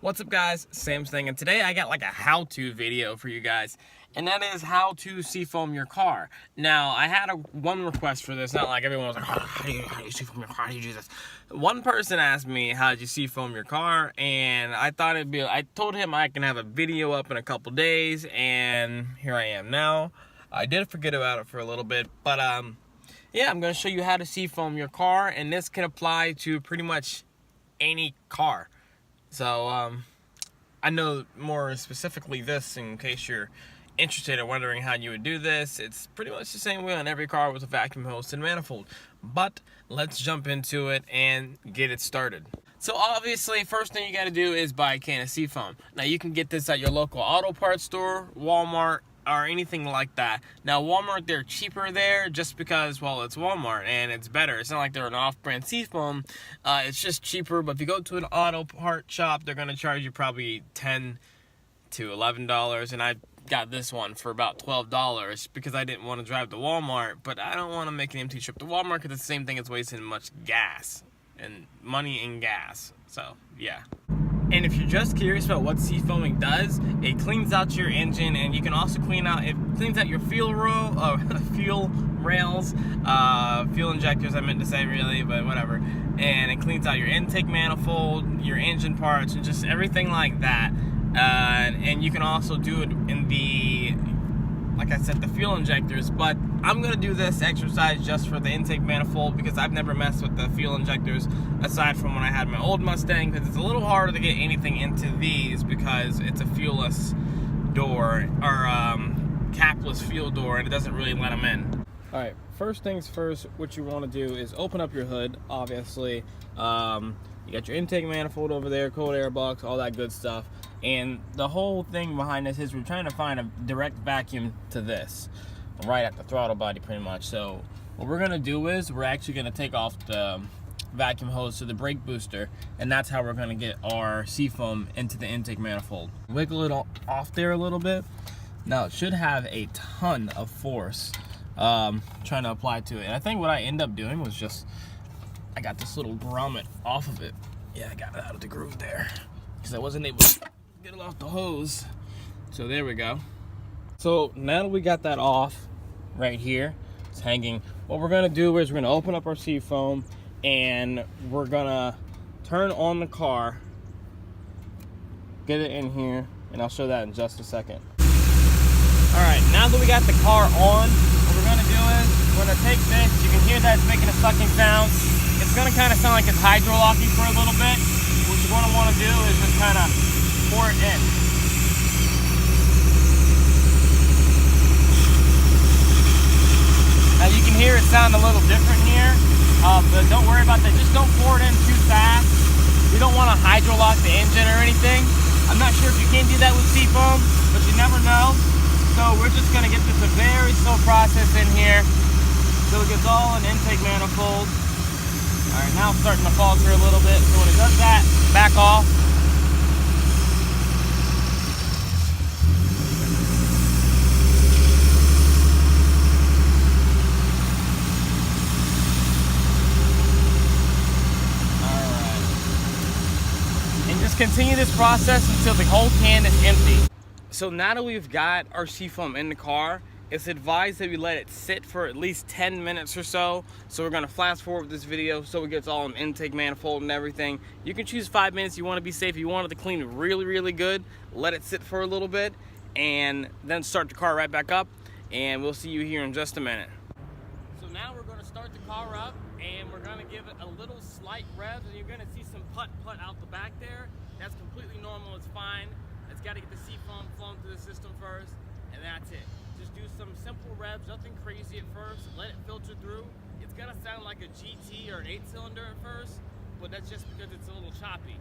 What's up guys, Sam's thing, and today I got like a how-to video for you guys, and that is how to seafoam your car. Now, I had one request for this, not like everyone was like, oh, how do you seafoam your car, how do you do this? One person asked me, how did you seafoam your car, and I thought I told him I can have a video up in a couple days, and here I am now. I did forget about it for a little bit, but yeah, I'm going to show you how to seafoam your car, and this can apply to pretty much any car. So, I know more specifically this, in case you're interested or wondering how you would do this. It's pretty much the same way on every car with a vacuum hose and manifold. But let's jump into it and get it started. So obviously, first thing you got to do is buy a can of Seafom. Now, you can get this at your local auto parts store, Walmart, or anything like that. Now, Walmart, they're cheaper there just because, well, it's Walmart and it's better. It's not like they're an off-brand Seafoam. It's just cheaper, but if you go to an auto part shop, they're going to charge you probably $10 to $11, and I got this one for about $12 because I didn't want to drive to Walmart, but I don't want to make an empty trip to Walmart because it's the same thing as wasting much gas and money in gas. So, yeah. And if you're just curious about what seafoaming does, it cleans out your engine, and you can also cleans out your fuel rails, fuel injectors I meant to say really, but whatever. And it cleans out your intake manifold, your engine parts, and just everything like that. And you can also do it in the, like I said, the fuel injectors, but I'm going to do this exercise just for the intake manifold because I've never messed with the fuel injectors aside from when I had my old Mustang, because it's a little harder to get anything into these because it's a fuelless door, or capless fuel door, and it doesn't really let them in. Alright, first things first, what you want to do is open up your hood, obviously. You got your intake manifold over there, cold air box, all that good stuff. And the whole thing behind this is we're trying to find a direct vacuum to this, right at the throttle body pretty much. So what we're gonna do is we're actually gonna take off the vacuum hose to the brake booster, and that's how we're gonna get our Seafoam into the intake manifold. Wiggle it off there a little bit. Now it should have a ton of force trying to apply to it. And I think what I end up doing was just, I got this little grommet off of it. Yeah, I got it out of the groove there because I wasn't able to get it off the hose. So there we go. So now that we got that off right here, it's hanging, what we're gonna do is we're gonna open up our Seafoam and we're gonna turn on the car, get it in here, and I'll show that in just a second. All right, now that we got the car on, what we're gonna do is we're gonna take this. You can hear that it's making a sucking sound. It's gonna kind of sound like it's hydro-locking for a little bit. What you're gonna wanna do is just kind of pour it in. Now you can hear it sound a little different here, but don't worry about that. Just don't pour it in too fast. You don't wanna hydro-lock the engine or anything. I'm not sure if you can do that with Seafoam, but you never know. So we're just gonna get this a very slow process in here so it gets all in intake manifold. All right, now it's starting to falter a little bit. So when it does that, back off. All right. And just continue this process until the whole can is empty. So now that we've got our Seafoam in the car, it's advised that we let it sit for at least 10 minutes or so. So we're gonna fast forward this video so it gets all in intake manifold and everything. You can choose 5 minutes. You wanna be safe. You want it to clean really, really good. Let it sit for a little bit and then start the car right back up. And we'll see you here in just a minute. So now we're gonna start the car up and we're gonna give it a little slight revs, and you're gonna see some putt-putt out the back there. That's completely normal, it's fine. It's gotta get the Seafoam flowing through the system first, and that's it. Just do some simple revs, nothing crazy at first. Let it filter through. It's gonna sound like a GT or an 8-cylinder at first, but that's just because it's a little choppy.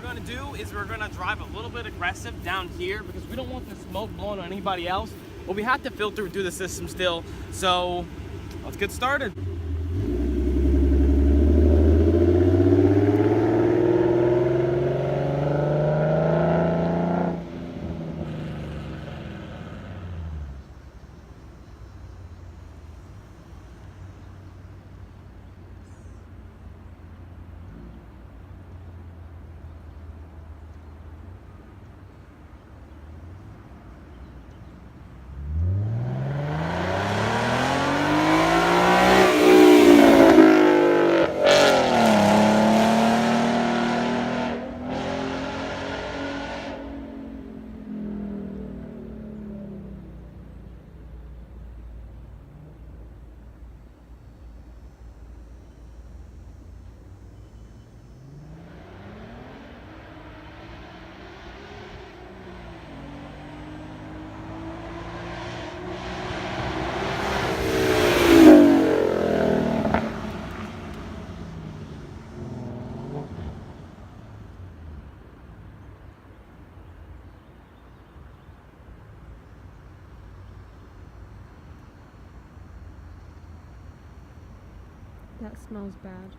going to do is we're going to drive a little bit aggressive down here because we don't want the smoke blowing on anybody else. But we have to filter through the system still. So let's get started. That smells bad.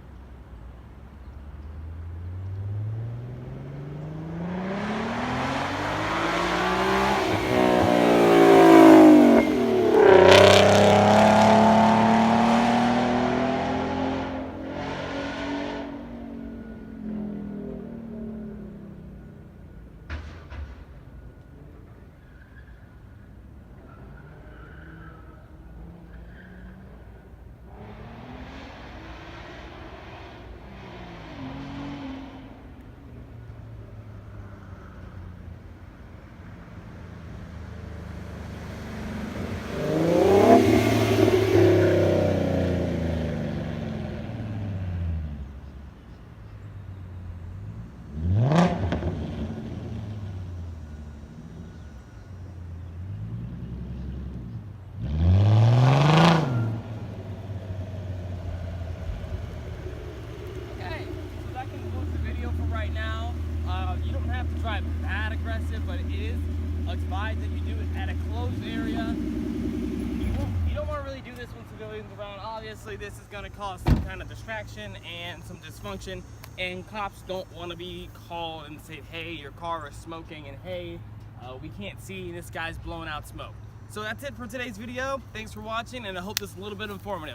That aggressive, but it is advised that you do it at a closed area. You don't want to really do this when civilians around. Obviously, this is going to cause some kind of distraction and some dysfunction, and cops don't want to be called and say, hey, your car is smoking, and hey, we can't see, this guy's blowing out smoke. So that's it for today's video. Thanks for watching, and I hope this is a little bit informative.